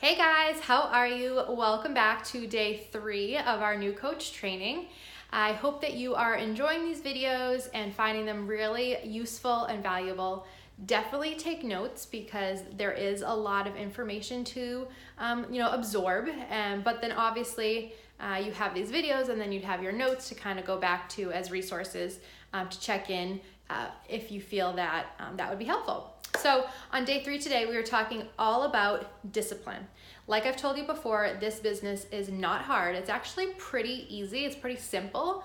Hey guys, how are you? Welcome back to day 3 of our new coach training. I hope that you are enjoying these videos and finding them really useful and valuable. Definitely take notes because there is a lot of information to absorb, but then obviously you have these videos and then you'd have your notes to kind of go back to as resources to check in if you feel that that would be helpful. So on day 3 today, we were talking all about discipline. Like I've told you before, this business is not hard. It's actually pretty easy. It's pretty simple.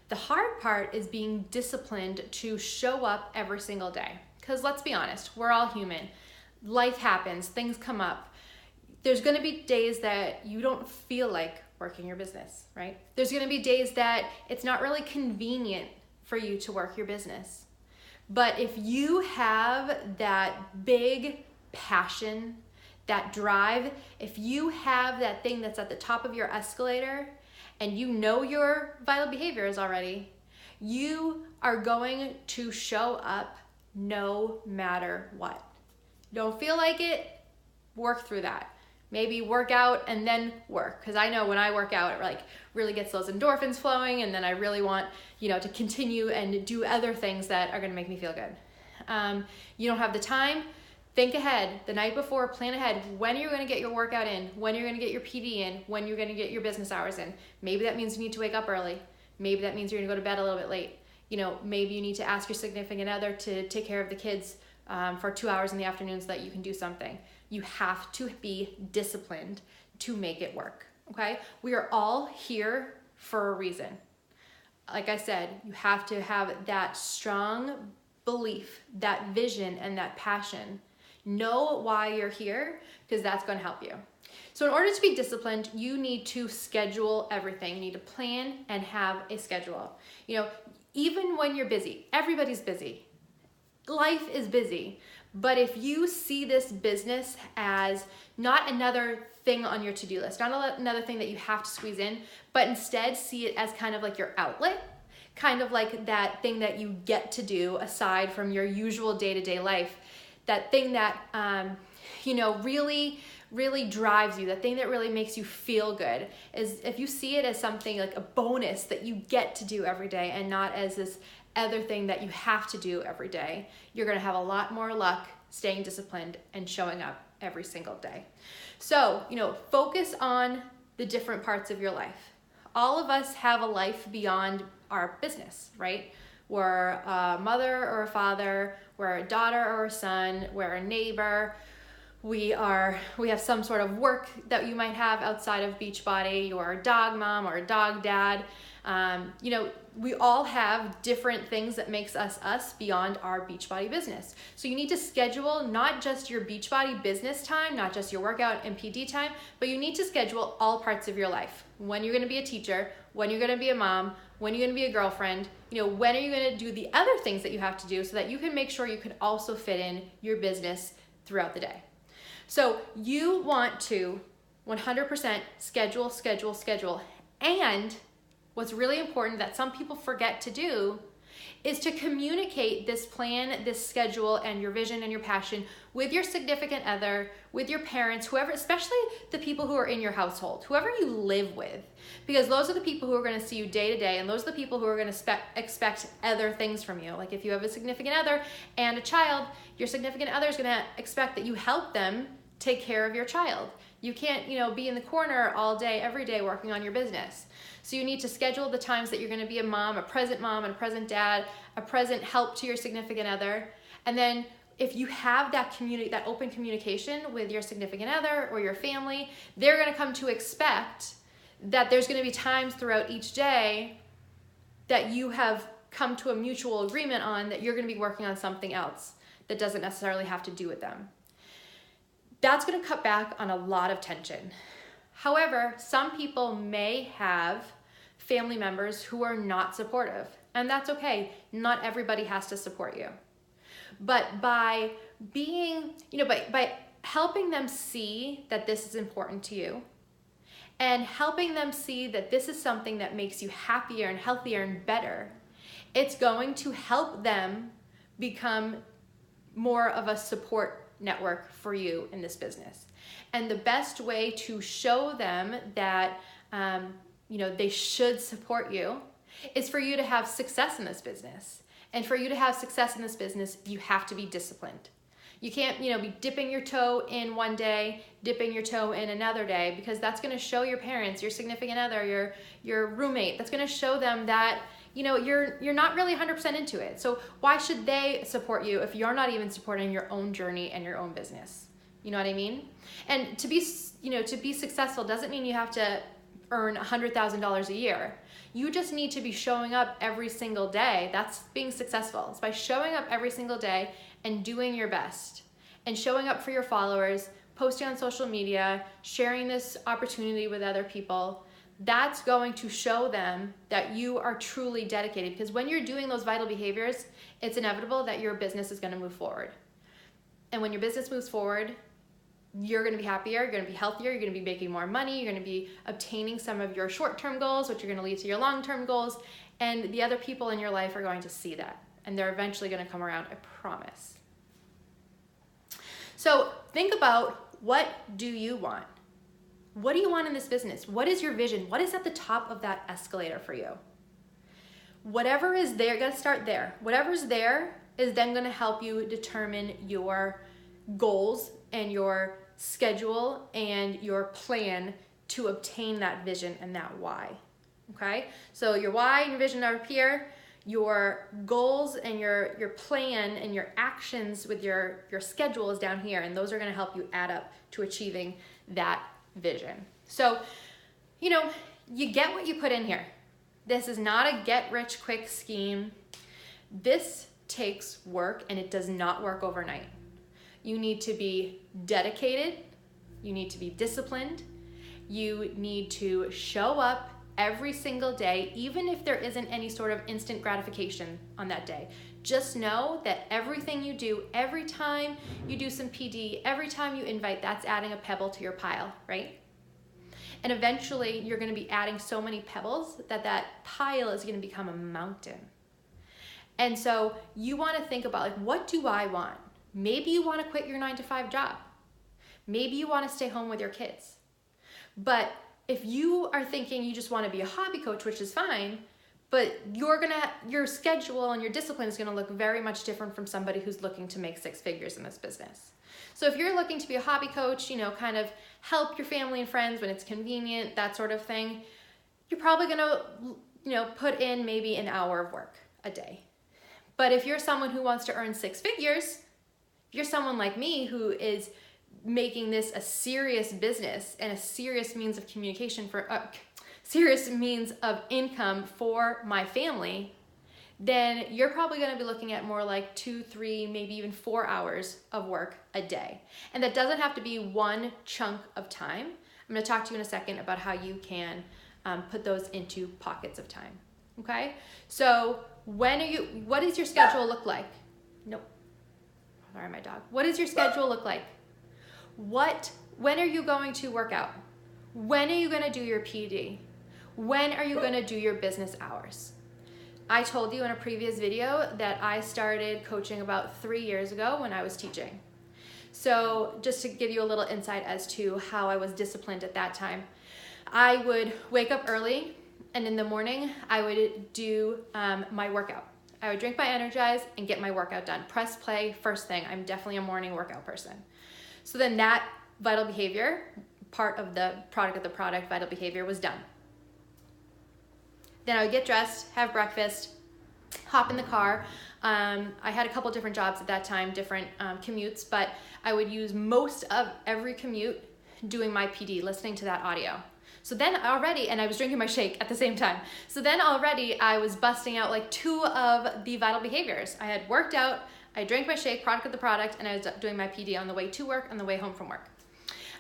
The hard part is being disciplined to show up every single day. Because let's be honest, we're all human. Life happens, things come up. There's gonna be days that you don't feel like working your business, right? There's gonna be days that it's not really convenient for you to work your business. But if you have that big passion, that drive, if you have that thing that's at the top of your escalator and you know your vital behaviors already, you are going to show up no matter what. Don't feel like it, work through that. Maybe work out and then work. Because I know when I work out, it really gets those endorphins flowing, and then I really want to continue and do other things that are going to make me feel good. You don't have the time, think ahead. The night before, plan ahead when you're going to get your workout in, when you're going to get your PD in, when you're going to get your business hours in. Maybe that means you need to wake up early. Maybe that means you're going to go to bed a little bit late. Maybe you need to ask your significant other to take care of the kids for 2 hours in the afternoon so that you can do something. You have to be disciplined to make it work, okay? We are all here for a reason. Like I said, you have to have that strong belief, that vision, and that passion. Know why you're here, because that's going to help you. So in order to be disciplined, you need to schedule everything. You need to plan and have a schedule. Even when you're busy, everybody's busy. Life is busy. But if you see this business as not another thing on your to-do list, not another thing that you have to squeeze in, but instead see it as kind of like your outlet, kind of like that thing that you get to do aside from your usual day-to-day life, that thing that really drives you, that thing that really makes you feel good, is if you see it as something like a bonus that you get to do every day and not as this other thing that you have to do every day, you're gonna have a lot more luck staying disciplined and showing up every single day. So, focus on the different parts of your life. All of us have a life beyond our business, right? We're a mother or a father, we're a daughter or a son, we're a neighbor, we have some sort of work that you might have outside of Beachbody. You're a dog mom or a dog dad. We all have different things that makes us us beyond our Beachbody business. So you need to schedule not just your Beachbody business time, not just your workout and PD time, but you need to schedule all parts of your life. When you're gonna be a teacher, when you're gonna be a mom, when you're gonna be a girlfriend, when are you gonna do the other things that you have to do so that you can make sure you can also fit in your business throughout the day. So you want to 100% schedule. And what's really important that some people forget to do is to communicate this plan, this schedule, and your vision and your passion with your significant other, with your parents, whoever, especially the people who are in your household, whoever you live with, because those are the people who are going to see you day to day, and those are the people who are going to expect other things from you. Like if you have a significant other and a child, your significant other is going to expect that you help them take care of your child. You can't, be in the corner all day, every day working on your business. So you need to schedule the times that you're going to be a mom, and a present dad, a present help to your significant other. And then if you have that open communication with your significant other or your family, they're going to come to expect that there's going to be times throughout each day that you have come to a mutual agreement on that you're going to be working on something else that doesn't necessarily have to do with them. That's going to cut back on a lot of tension. However, some people may have family members who are not supportive, and that's okay. Not everybody has to support you. But by being, by helping them see that this is important to you, and helping them see that this is something that makes you happier and healthier and better, it's going to help them become more of a support network for you in this business. And the best way to show them that they should support you is for you to have success in this business. And for you to have success in this business, you have to be disciplined. You can't, be dipping your toe in one day, dipping your toe in another day, because that's going to show your parents, your significant other, your roommate. That's going to show them that, you're not really 100% into it. So why should they support you if you're not even supporting your own journey and your own business? You know what I mean? And to be successful doesn't mean you have to earn $100,000 a year. You just need to be showing up every single day. That's being successful. It's by showing up every single day and doing your best and showing up for your followers, posting on social media, sharing this opportunity with other people. That's going to show them that you are truly dedicated, because when you're doing those vital behaviors, it's inevitable that your business is going to move forward. And when your business moves forward, you're going to be happier, you're going to be healthier, you're going to be making more money, you're going to be obtaining some of your short-term goals, which are going to lead to your long-term goals, and the other people in your life are going to see that, and they're eventually going to come around, I promise. So think about, what do you want? What do you want in this business? What is your vision? What is at the top of that escalator for you? Whatever is there, you got to start there. Whatever's there is then going to help you determine your goals and your schedule and your plan to obtain that vision and that why. Okay? So your why and your vision are up here. Your goals and your plan and your actions with your schedule is down here, and those are going to help you add up to achieving that vision. So, you get what you put in here. This is not a get-rich-quick scheme. This takes work, and it does not work overnight. You need to be dedicated. You need to be disciplined. You need to show up every single day, even if there isn't any sort of instant gratification on that day. Just know that everything you do, every time you do some PD, every time you invite, that's adding a pebble to your pile, right? And eventually you're going to be adding so many pebbles that that pile is going to become a mountain. And so you want to think about, what do I want? Maybe you want to quit your 9-to-5 job. Maybe you want to stay home with your kids. But if you are thinking you just want to be a hobby coach, which is fine, but your schedule and your discipline is going to look very much different from somebody who's looking to make 6 figures in this business. So if you're looking to be a hobby coach, kind of help your family and friends when it's convenient, that sort of thing, you're probably going to, put in maybe an hour of work a day. But if you're someone who wants to earn 6 figures, if you're someone like me who is making this a serious business and a serious means of communication serious means of income for my family, then you're probably going to be looking at more like 2, 3, maybe even 4 hours of work a day. And that doesn't have to be one chunk of time. I'm going to talk to you in a second about how you can put those into pockets of time. Okay? So what does your schedule look like? Nope. Sorry, my dog. What does your schedule look like? When are you going to work out? When are you going to do your PD? When are you going to do your business hours? I told you in a previous video that I started coaching about 3 years ago when I was teaching. So just to give you a little insight as to how I was disciplined at that time, I would wake up early, and in the morning I would do my workout. I would drink my Energize and get my workout done. Press play first thing. I'm definitely a morning workout person. So then that vital behavior, part of the product, vital behavior, was done. Then I would get dressed, have breakfast, hop in the car. I had a couple different jobs at that time, different commutes, but I would use most of every commute doing my PD, listening to that audio. So then already, and I was drinking my shake at the same time. So then already I was busting out like 2 of the vital behaviors. I had worked out, I drank my shake, product, and I was doing my PD on the way to work, on the way home from work.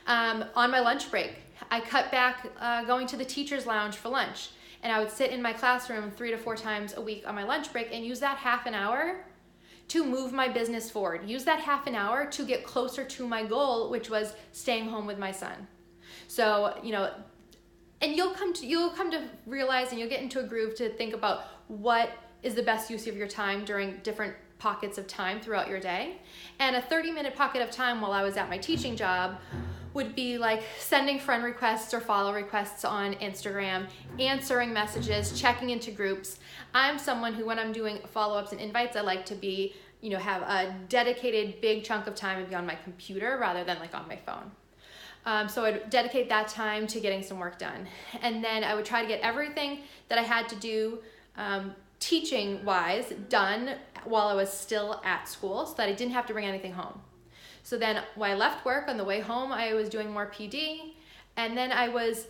On my lunch break, I cut back going to the teacher's lounge for lunch, and I would sit in my classroom 3 to 4 times a week on my lunch break and use that half an hour to move my business forward. Use that half an hour to get closer to my goal, which was staying home with my son. So, and you'll come to realize, and you'll get into a groove to think about what is the best use of your time during different pockets of time throughout your day. And a 30-minute pocket of time while I was at my teaching job would be like sending friend requests or follow requests on Instagram, answering messages, checking into groups. I'm someone who, when I'm doing follow-ups and invites, I like to be, have a dedicated big chunk of time and be on my computer rather than like on my phone. So I'd dedicate that time to getting some work done. And then I would try to get everything that I had to do teaching-wise done while I was still at school so that I didn't have to bring anything home. So then when I left work on the way home, I was doing more PD, and then I was,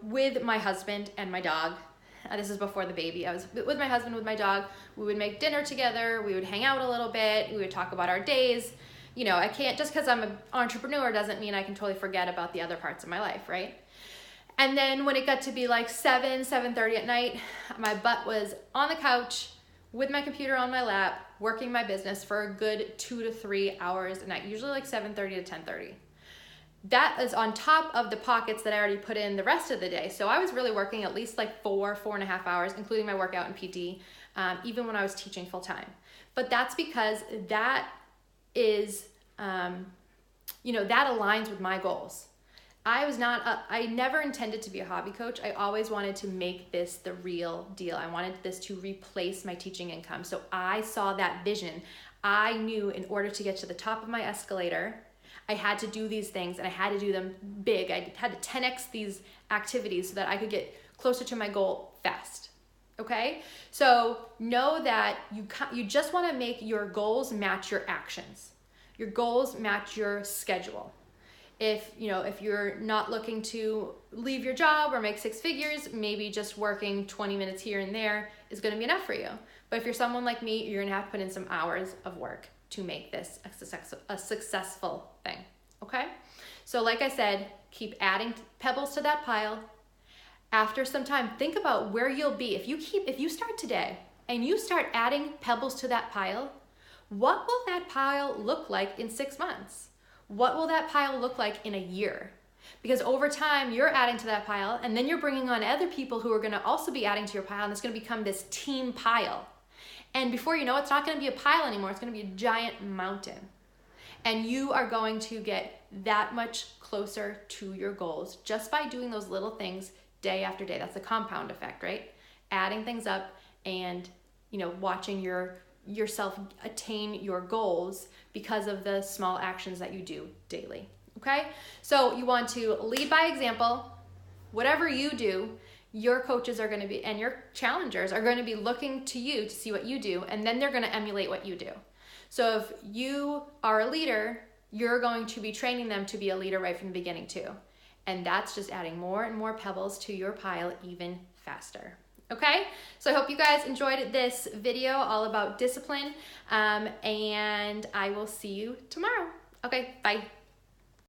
with my husband and my dog. This is before the baby. I was with my husband, with my dog. We would make dinner together. We would hang out a little bit. We would talk about our days. I can't, just because I'm an entrepreneur doesn't mean I can totally forget about the other parts of my life, right? And then when it got to be like 7:30 at night, my butt was on the couch with my computer on my lap, working my business for a good 2 to 3 hours a night, usually like 7:30 to 10:30. That is on top of the pockets that I already put in the rest of the day. So I was really working at least like 4.5 hours, including my workout and PT, even when I was teaching full time. But that's because that is, that aligns with my goals. I never intended to be a hobby coach. I always wanted to make this the real deal. I wanted this to replace my teaching income. So I saw that vision. I knew in order to get to the top of my escalator, I had to do these things and I had to do them big. I had to 10x these activities so that I could get closer to my goal fast. Okay? So know that you just want to make your goals match your actions. Your goals match your schedule. If you're not looking to leave your job or make 6 figures, maybe just working 20 minutes here and there is going to be enough for you. But if you're someone like me, you're going to have to put in some hours of work to make this a successful thing. Okay? So like I said, keep adding pebbles to that pile. After some time, think about where you'll be. If you start today and you start adding pebbles to that pile, what will that pile look like in 6 months? What will that pile look like in a year? Because over time, you're adding to that pile, and then you're bringing on other people who are going to also be adding to your pile, and it's going to become this team pile. And before you know it, it's not going to be a pile anymore. It's going to be a giant mountain. And you are going to get that much closer to your goals just by doing those little things day after day. That's a compound effect, right? Adding things up and, watching yourself attain your goals because of the small actions that you do daily. Okay? So you want to lead by example. Whatever you do, your coaches are going to be, and your challengers are going to be looking to you to see what you do, and then they're going to emulate what you do. So if you are a leader, you're going to be training them to be a leader right from the beginning too. And that's just adding more and more pebbles to your pile even faster. Okay, so I hope you guys enjoyed this video all about discipline, and I will see you tomorrow. Okay, bye.